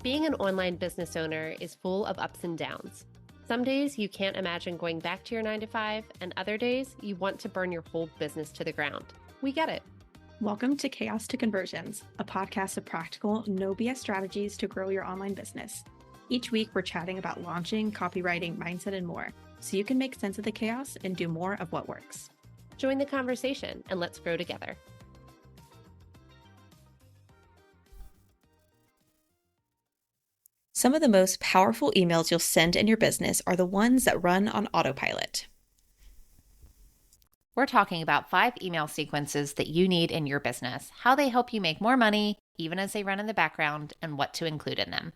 Being an online business owner is full of ups and downs. Some days you can't imagine going back to your 9 to 5, and other days you want to burn your whole business to the ground. We get it. Welcome to Chaos to Conversions, a podcast of practical, no BS strategies to grow your online business. Each week, we're chatting about launching, copywriting, mindset, and more, so you can make sense of the chaos and do more of what works. Join the conversation and let's grow together. Some of the most powerful emails you'll send in your business are the ones that run on autopilot. We're talking about 5 email sequences that you need in your business, how they help you make more money, even as they run in the background, and what to include in them.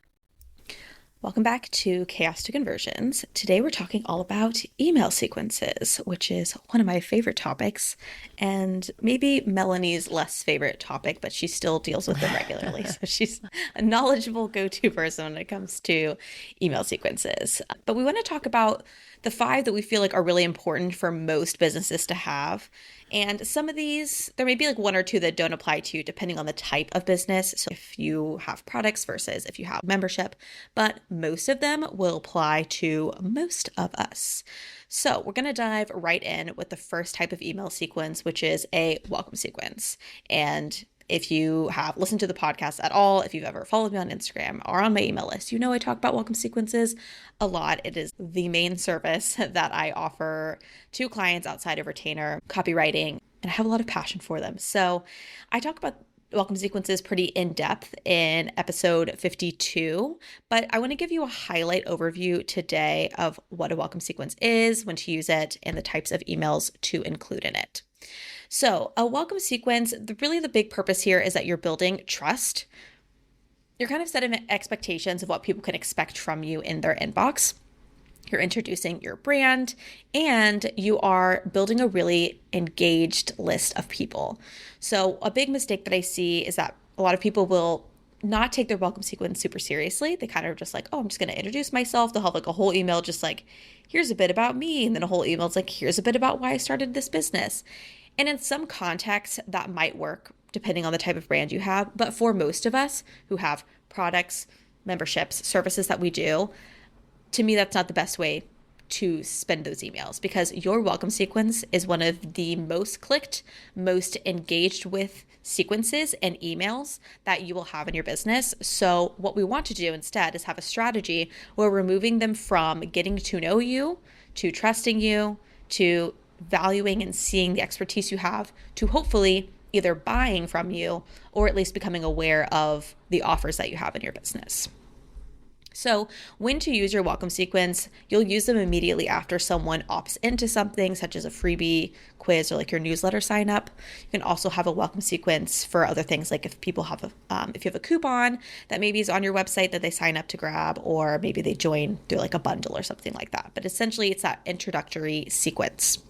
Welcome back to Chaos to Conversions. Today we're talking all about email sequences, which is one of my favorite topics, and maybe Melanie's less favorite topic, but she still deals with them regularly. So she's a knowledgeable go-to person when it comes to email sequences. But we want to talk about the 5 that we feel like are really important for most businesses to have. And some of these, there may be like 1 or 2 that don't apply to you depending on the type of business. So if you have products versus if you have membership, but most of them will apply to most of us. So we're going to dive right in with the first type of email sequence, which is a welcome sequence. And if you have listened to the podcast at all, if you've ever followed me on Instagram or on my email list, you know I talk about welcome sequences a lot. It is the main service that I offer to clients outside of retainer copywriting, and I have a lot of passion for them. So I talk about welcome sequences pretty in depth in episode 52, but I want to give you a highlight overview today of what a welcome sequence is, when to use it, and the types of emails to include in it. So a welcome sequence, really the big purpose here is that you're building trust. You're kind of setting expectations of what people can expect from you in their inbox. You're introducing your brand, and you are building a really engaged list of people. So a big mistake that I see is that a lot of people will not take their welcome sequence super seriously. They kind of just like, oh, I'm just going to introduce myself. They'll have like a whole email just like, here's a bit about me. And then a whole email is like, here's a bit about why I started this business. And in some contexts, that might work depending on the type of brand you have. But for most of us who have products, memberships, services that we do, to me, that's not the best way to spend those emails, because your welcome sequence is one of the most clicked, most engaged with sequences and emails that you will have in your business. So what we want to do instead is have a strategy where we're moving them from getting to know you, to trusting you, to valuing and seeing the expertise you have, to hopefully either buying from you or at least becoming aware of the offers that you have in your business. So when to use your welcome sequence, you'll use them immediately after someone opts into something such as a freebie, quiz, or like your newsletter sign up. You can also have a welcome sequence for other things, like if people have if you have a coupon that maybe is on your website that they sign up to grab, or maybe they join through like a bundle or something like that. But essentially it's that introductory sequence.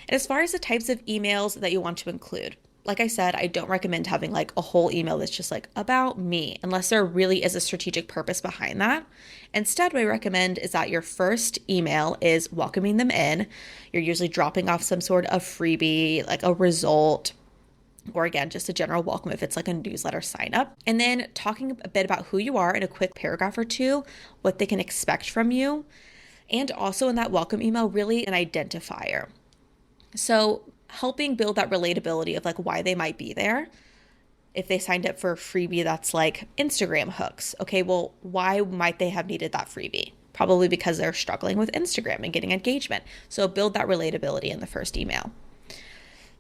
And as far as the types of emails that you want to include, like I said, I don't recommend having like a whole email that's just like about me, unless there really is a strategic purpose behind that. Instead, what I recommend is that your first email is welcoming them in. You're usually dropping off some sort of freebie, like a result, or again, just a general welcome if it's like a newsletter sign up. And then talking a bit about who you are in a quick paragraph or 2, what they can expect from you. And also in that welcome email, really an identifier. So helping build that relatability of like why they might be there. If they signed up for a freebie that's like Instagram hooks, okay, well, why might they have needed that freebie? Probably because they're struggling with Instagram and getting engagement. So build that relatability in the first email.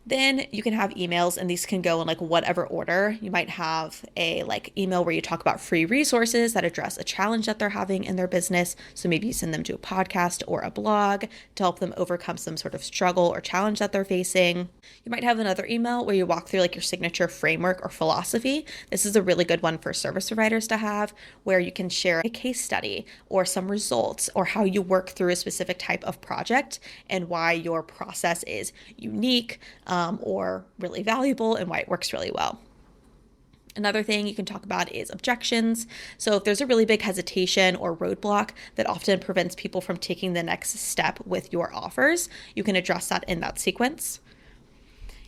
Then you can have emails, and these can go in like whatever order. You might have a like email where you talk about free resources that address a challenge that they're having in their business. So maybe you send them to a podcast or a blog to help them overcome some sort of struggle or challenge that they're facing. You might have another email where you walk through like your signature framework or philosophy. This is a really good one for service providers to have, where you can share a case study or some results or how you work through a specific type of project and why your process is unique, or really valuable, and why it works really well. Another thing you can talk about is objections. So if there's a really big hesitation or roadblock that often prevents people from taking the next step with your offers, you can address that in that sequence.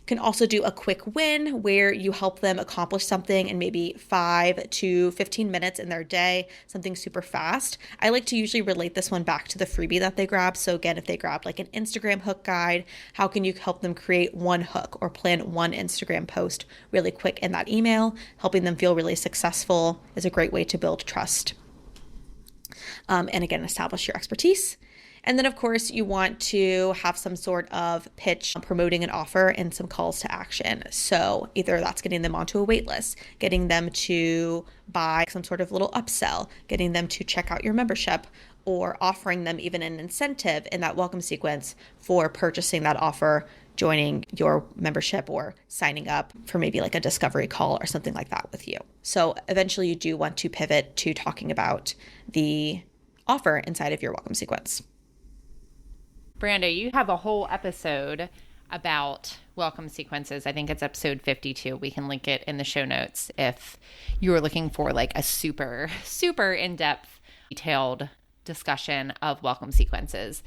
Can also do a quick win where you help them accomplish something in maybe 5 to 15 minutes in their day, something super fast. I like to usually relate this one back to the freebie that they grab. So again, if they grabbed like an Instagram hook guide, how can you help them create one hook or plan one Instagram post really quick in that email? Helping them feel really successful is a great way to build trust. And again, establish your expertise. And then, of course, you want to have some sort of pitch promoting an offer and some calls to action. So either that's getting them onto a wait list, getting them to buy some sort of little upsell, getting them to check out your membership, or offering them even an incentive in that welcome sequence for purchasing that offer, joining your membership, or signing up for maybe like a discovery call or something like that with you. So eventually you do want to pivot to talking about the offer inside of your welcome sequence. Branda, you have a whole episode about welcome sequences. I think it's episode 52. We can link it in the show notes if you're looking for like a super, super in-depth, detailed discussion of welcome sequences.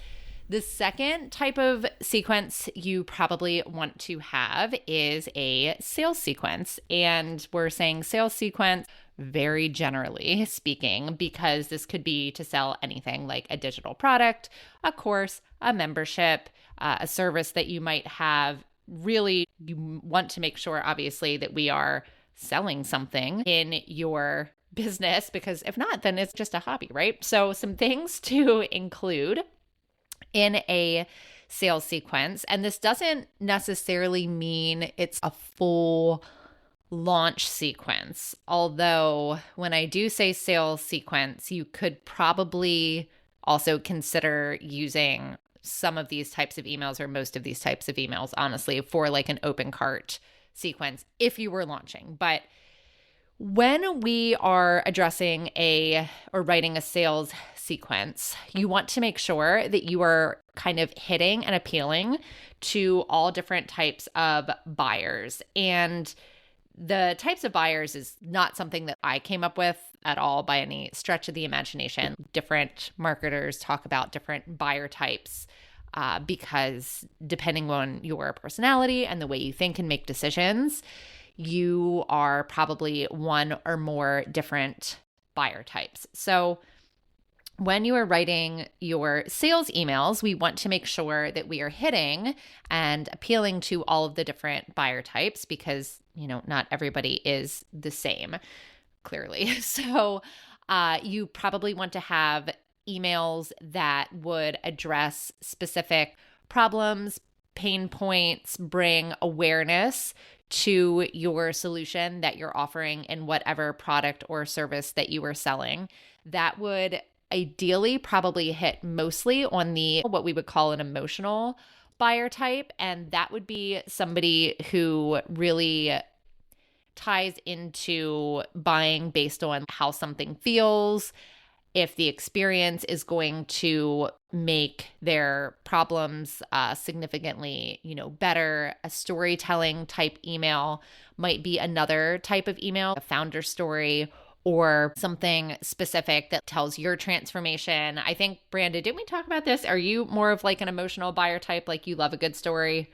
The second type of sequence you probably want to have is a sales sequence. And we're saying sales sequence very generally speaking, because this could be to sell anything like a digital product, a course, a membership, a service that you might have. Really, you want to make sure, obviously, that we are selling something in your business, because if not, then it's just a hobby, right? So some things to include in a sales sequence, and this doesn't necessarily mean it's a full launch sequence. Although when I do say sales sequence, you could probably also consider using some of these types of emails, or most of these types of emails, honestly, for like an open cart sequence if you were launching. But when we are addressing or writing a sales sequence, you want to make sure that you are kind of hitting and appealing to all different types of buyers. And the types of buyers is not something that I came up with at all by any stretch of the imagination. Different marketers talk about different buyer types because depending on your personality and the way you think and make decisions, you are probably one or more different buyer types. So when you are writing your sales emails, we want to make sure that we are hitting and appealing to all of the different buyer types, because, not everybody is the same, clearly. So you probably want to have emails that would address specific problems, pain points, bring awareness to your solution that you're offering in whatever product or service that you are selling. That would ideally probably hit mostly on the what we would call an emotional buyer type, and that would be somebody who really ties into buying based on how something feels, if the experience is going to make their problems significantly, better. A storytelling type email might be another type of email, a founder story, or something specific that tells your transformation. I think, Branda, didn't we talk about this? Are you more of like an emotional buyer type, like you love a good story?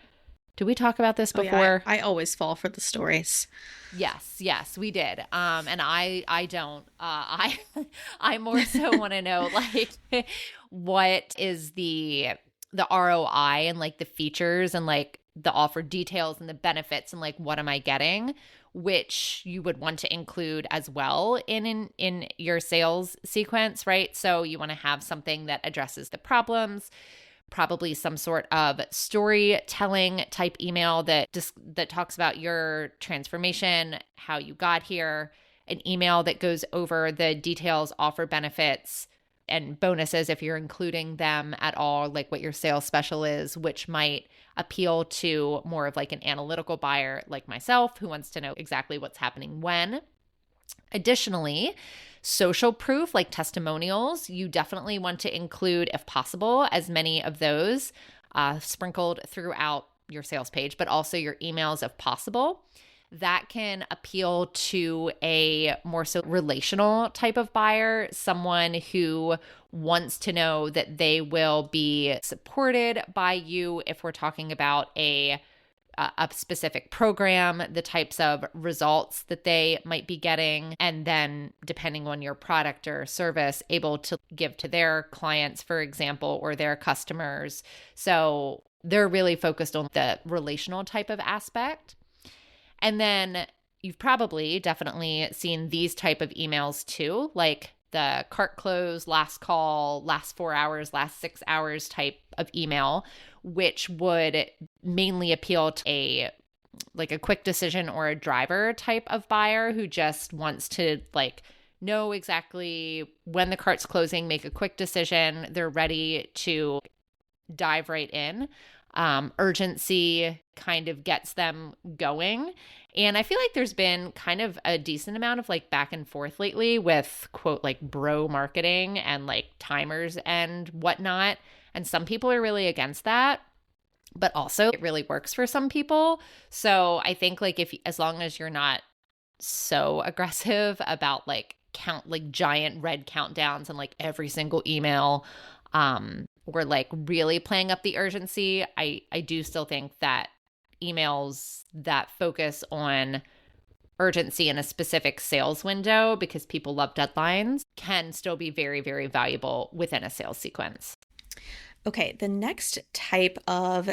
Did we talk about this before? Yeah, I always fall for the stories. Yes, we did. And I don't. I more so want to know like what is the ROI and like the features and like the offer details and the benefits and like what am I getting, which you would want to include as well in your sales sequence, right? So you want to have something that addresses the problems, probably some sort of storytelling type email that talks about your transformation, how you got here, an email that goes over the details, offer benefits, and bonuses if you're including them at all, like what your sales special is, which might appeal to more of like an analytical buyer like myself who wants to know exactly what's happening when. Additionally, social proof like testimonials, you definitely want to include, if possible, as many of those sprinkled throughout your sales page, but also your emails if possible. That can appeal to a more so relational type of buyer, someone who wants to know that they will be supported by you if we're talking about a a specific program, the types of results that they might be getting, and then depending on your product or service, able to give to their clients, for example, or their customers. So they're really focused on the relational type of aspect. And then you've probably definitely seen these type of emails too, like the cart close, last call, last 4 hours, last 6 hours type of email, which would mainly appeal to a quick decision or a driver type of buyer who just wants to know exactly when the cart's closing, make a quick decision. They're ready to dive right in. Urgency kind of gets them going. And I feel like there's been kind of a decent amount of back and forth lately with quote bro marketing and timers and whatnot. And some people are really against that, but also it really works for some people. So I think as long as you're not so aggressive about giant red countdowns and every single email, or really playing up the urgency, I do still think that emails that focus on urgency in a specific sales window, because people love deadlines, can still be very, very valuable within a sales sequence. Okay, the next type of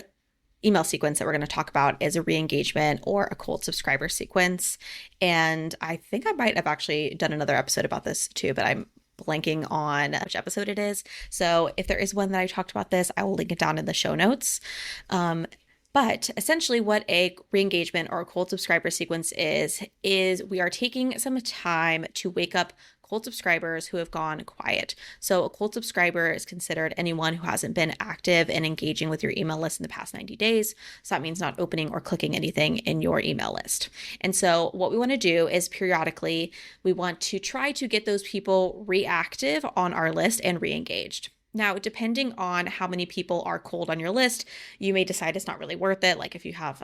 email sequence that we're going to talk about is a re-engagement or a cold subscriber sequence. And I think I might have actually done another episode about this too, but I'm blanking on which episode it is. So if there is one that I talked about this, I will link it down in the show notes. But essentially what a re-engagement or a cold subscriber sequence is we are taking some time to wake up cold subscribers who have gone quiet. So a cold subscriber is considered anyone who hasn't been active and engaging with your email list in the past 90 days. So that means not opening or clicking anything in your email list. And so what we want to do is periodically, we want to try to get those people reactive on our list and re-engaged. Now, depending on how many people are cold on your list, you may decide it's not really worth it. Like if you have,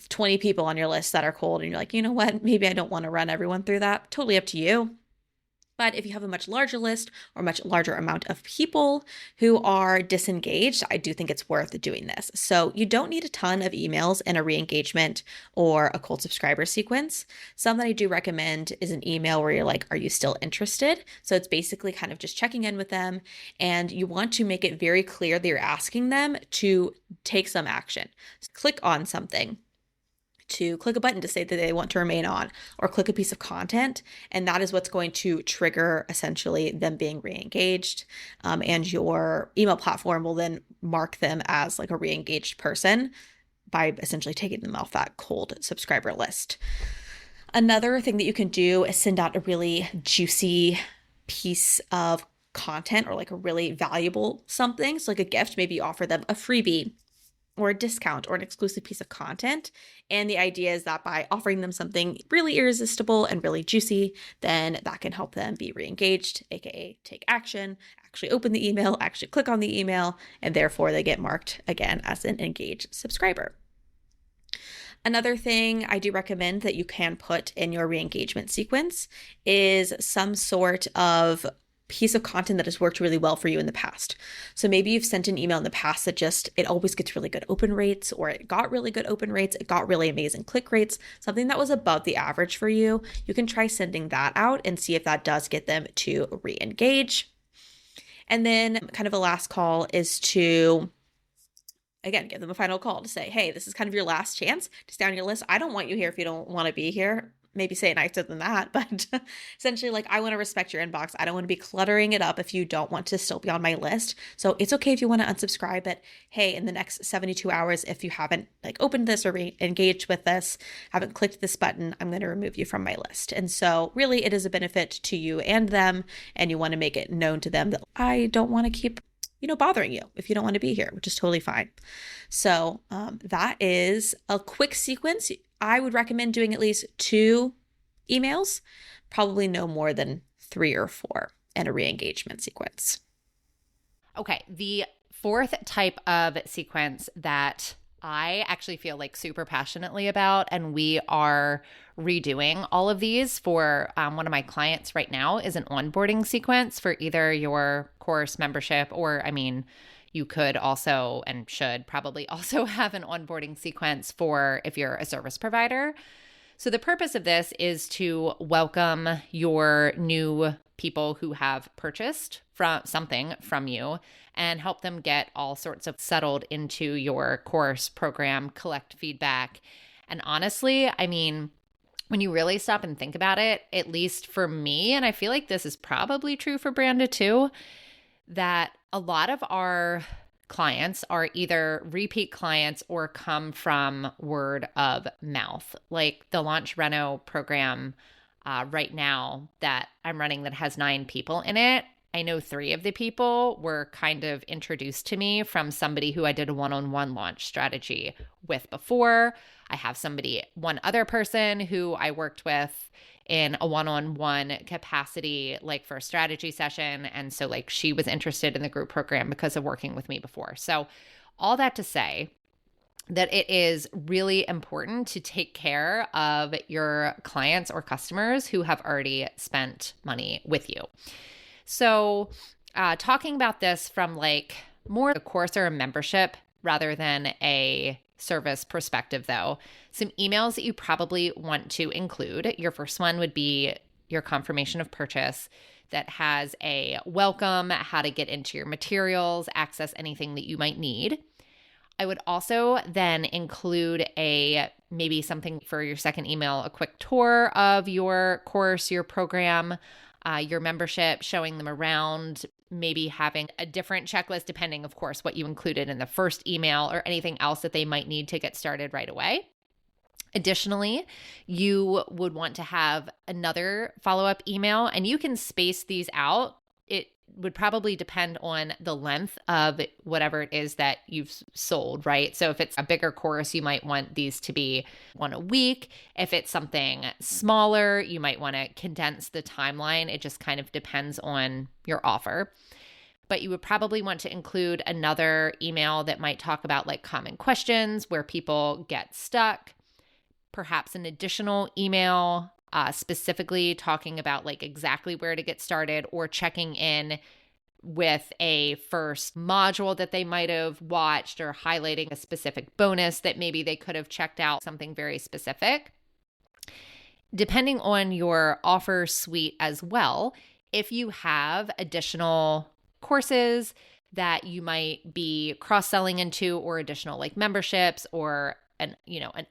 20 people on your list that are cold and you're like, you know what, maybe I don't want to run everyone through that. Totally up to you. But if you have a much larger list or much larger amount of people who are disengaged, I do think it's worth doing this. So you don't need a ton of emails in a re-engagement or a cold subscriber sequence. Some that I do recommend is an email where you're like, are you still interested? So it's basically kind of just checking in with them, and you want to make it very clear that you're asking them to take some action. Click on something, to click a button to say that they want to remain on, or click a piece of content. And that is what's going to trigger essentially them being re-engaged. And your email platform will then mark them as like a re-engaged person by essentially taking them off that cold subscriber list. Another thing that you can do is send out a really juicy piece of content or like a really valuable something. So like a gift, maybe you offer them a freebie or a discount or an exclusive piece of content. And the idea is that by offering them something really irresistible and really juicy, then that can help them be re-engaged, aka take action, actually open the email, actually click on the email, and therefore they get marked again as an engaged subscriber. Another thing I do recommend that you can put in your re-engagement sequence is some sort of piece of content that has worked really well for you in the past. So maybe you've sent an email in the past that it always gets really good open rates, or it got really good open rates, it got really amazing click rates, something that was above the average for you. You can try sending that out and see if that does get them to re-engage. And then kind of a last call is to, again, give them a final call to say, hey, this is kind of your last chance to stay on your list. I don't want you here if you don't want to be here. Maybe say it nicer than that, but essentially like, I want to respect your inbox. I don't want to be cluttering it up if you don't want to still be on my list. So it's okay if you want to unsubscribe, but hey, in the next 72 hours, if you haven't opened this or engaged with this, haven't clicked this button, I'm going to remove you from my list. And so really it is a benefit to you and them, and you want to make it known to them that I don't want to keep bothering you if you don't want to be here, which is totally fine. So that is a quick sequence. I would recommend doing at least 2 emails, probably no more than 3 or 4 in a re-engagement sequence. Okay, the fourth type of sequence that I actually feel super passionately about, and we are redoing all of these for one of my clients right now, is an onboarding sequence for either your course membership or, You could also and should probably also have an onboarding sequence for if you're a service provider. So the purpose of this is to welcome your new people who have purchased something from you and help them get all sorts of settled into your course program, collect feedback. And honestly, I mean, when you really stop and think about it, at least for me, and I feel like this is probably true for Branda too, that a lot of our clients are either repeat clients or come from word of mouth. Like the Launch Reno program right now that I'm running that has 9 people in it. I know 3 of the people were kind of introduced to me from somebody who I did a one-on-one launch strategy with before. I have one other person who I worked with in a one-on-one capacity, like for a strategy session. And so like she was interested in the group program because of working with me before. So all that to say that it is really important to take care of your clients or customers who have already spent money with you. So talking about this from like more a course or a membership rather than a service perspective though, some emails that you probably want to include. Your first one would be your confirmation of purchase that has a welcome, how to get into your materials, access anything that you might need. I would also then include maybe something for your second email, a quick tour of your course, your program, your membership, showing them around, maybe having a different checklist depending, of course, what you included in the first email or anything else that they might need to get started right away. Additionally, you would want to have another follow-up email, and you can space these out. It would probably depend on the length of whatever it is that you've sold, right? So if it's a bigger course, you might want these to be one a week. If it's something smaller, you might want to condense the timeline. It just kind of depends on your offer. But you would probably want to include another email that might talk about like common questions where people get stuck, perhaps an additional email specifically talking about like exactly where to get started or checking in with a first module that they might have watched or highlighting a specific bonus that maybe they could have checked out, something very specific. Depending on your offer suite as well, if you have additional courses that you might be cross-selling into or additional like memberships or an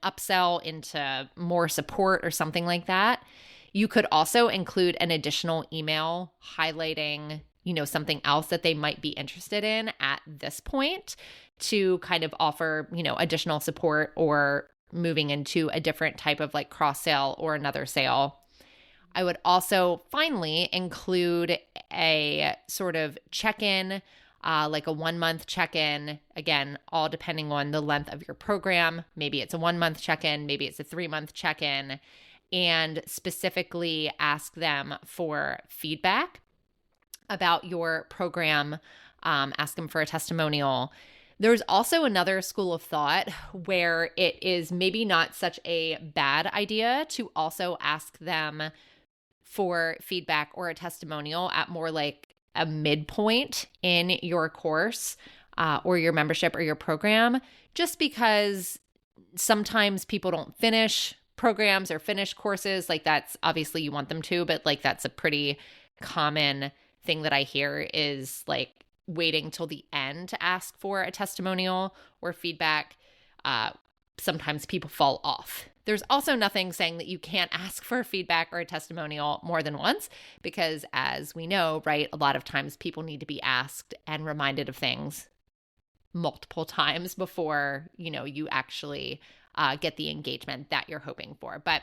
upsell into more support or something like that, you could also include an additional email highlighting, something else that they might be interested in at this point to kind of offer, additional support or moving into a different type of like cross sale or another sale. I would also finally include a sort of check-in, like a 1-month check-in, again, all depending on the length of your program. Maybe it's a 1-month check-in, maybe it's a 3-month check-in, and specifically ask them for feedback about your program, ask them for a testimonial. There's also another school of thought where it is maybe not such a bad idea to also ask them for feedback or a testimonial at more like a midpoint in your course or your membership or your program, just because sometimes people don't finish programs or finish courses. Like that's obviously you want them to, but like that's a pretty common thing that I hear is like waiting till the end to ask for a testimonial or feedback. Sometimes people fall off. There's also nothing saying that you can't ask for feedback or a testimonial more than once, because as we know, right, a lot of times people need to be asked and reminded of things multiple times before, you actually get the engagement that you're hoping for. But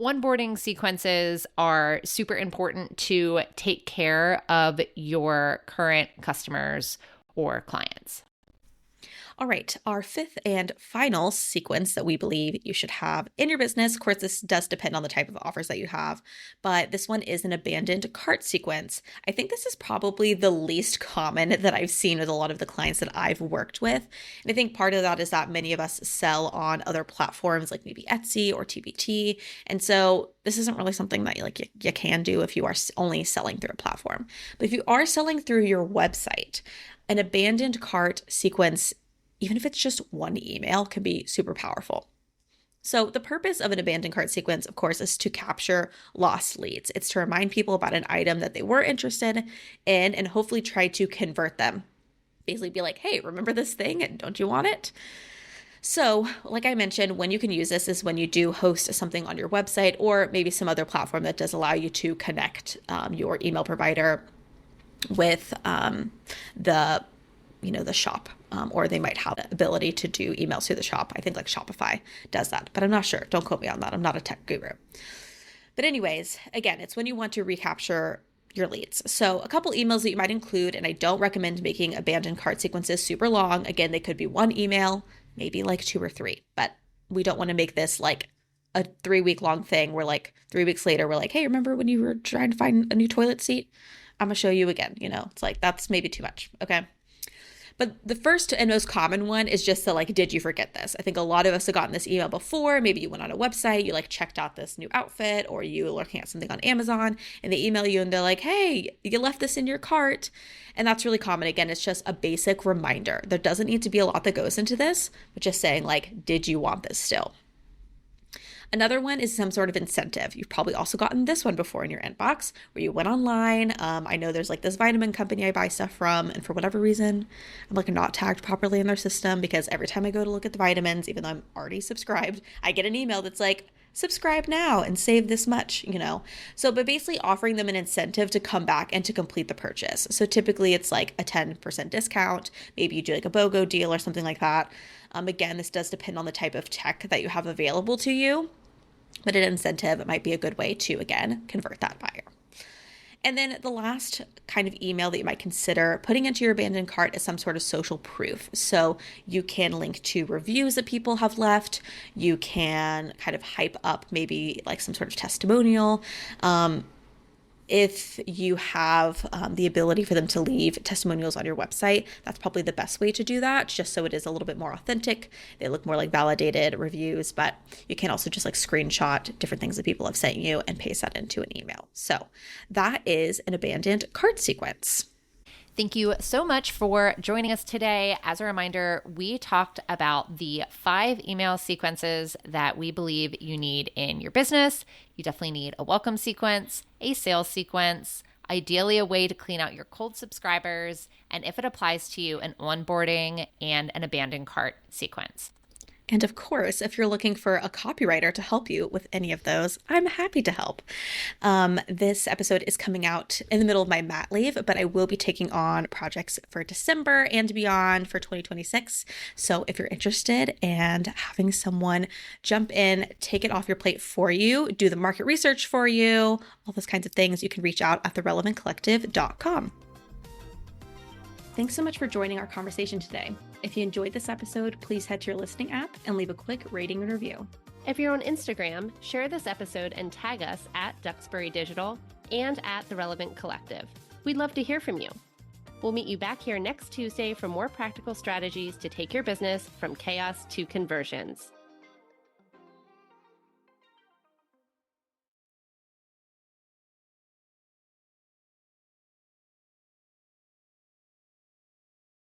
onboarding sequences are super important to take care of your current customers or clients. All right, our fifth and final sequence that we believe you should have in your business. Of course, this does depend on the type of offers that you have, but this one is an abandoned cart sequence. I think this is probably the least common that I've seen with a lot of the clients that I've worked with. And I think part of that is that many of us sell on other platforms like maybe Etsy or TBT. And so this isn't really something that you can do if you are only selling through a platform. But if you are selling through your website, an abandoned cart sequence, even if it's just one email, can be super powerful. So the purpose of an abandoned cart sequence, of course, is to capture lost leads. It's to remind people about an item that they were interested in and hopefully try to convert them. Basically be like, hey, remember this thing and don't you want it? So like I mentioned, when you can use this is when you do host something on your website or maybe some other platform that does allow you to connect your email provider with the shop, or they might have the ability to do emails through the shop. I think like Shopify does that, but I'm not sure. Don't quote me on that. I'm not a tech guru. But anyways, again, it's when you want to recapture your leads. So a couple emails that you might include, and I don't recommend making abandoned cart sequences super long. Again, they could be one email, maybe like 2 or 3, but we don't want to make this like a 3-week long thing where like 3 weeks later, we're like, hey, remember when you were trying to find a new toilet seat? I'm gonna show you again. It's like, that's maybe too much. Okay. But the first and most common one is just the like, did you forget this? I think a lot of us have gotten this email before. Maybe you went on a website, you like checked out this new outfit, or you were looking at something on Amazon and they email you and they're like, hey, you left this in your cart. And that's really common. Again, it's just a basic reminder. There doesn't need to be a lot that goes into this, but just saying like, did you want this still? Another one is some sort of incentive. You've probably also gotten this one before in your inbox where you went online. I know there's like this vitamin company I buy stuff from, and for whatever reason, I'm like not tagged properly in their system because every time I go to look at the vitamins, even though I'm already subscribed, I get an email that's like, subscribe now and save this much, So, but basically offering them an incentive to come back and to complete the purchase. So typically it's like a 10% discount. Maybe you do like a BOGO deal or something like that. Again, this does depend on the type of tech that you have available to you, but an incentive might be a good way to, again, convert that buyer. And then the last kind of email that you might consider putting into your abandoned cart is some sort of social proof. So you can link to reviews that people have left. You can kind of hype up maybe like some sort of testimonial. If you have the ability for them to leave testimonials on your website, that's probably the best way to do that, just so it is a little bit more authentic. They look more like validated reviews, but you can also just like screenshot different things that people have sent you and paste that into an email. So that is an abandoned cart sequence. Thank you so much for joining us today. As a reminder, we talked about the 5 email sequences that we believe you need in your business. You definitely need a welcome sequence, a sales sequence, ideally a way to clean out your cold subscribers, and if it applies to you, an onboarding and an abandoned cart sequence. And of course, if you're looking for a copywriter to help you with any of those, I'm happy to help. This episode is coming out in the middle of my mat leave, but I will be taking on projects for December and beyond for 2026. So if you're interested and having someone jump in, take it off your plate for you, do the market research for you, all those kinds of things, you can reach out at therelevantcollective.com. Thanks so much for joining our conversation today. If you enjoyed this episode, please head to your listening app and leave a quick rating and review. If you're on Instagram, share this episode and tag us at Duxbury Digital and at The Relevant Collective. We'd love to hear from you. We'll meet you back here next Tuesday for more practical strategies to take your business from chaos to conversions.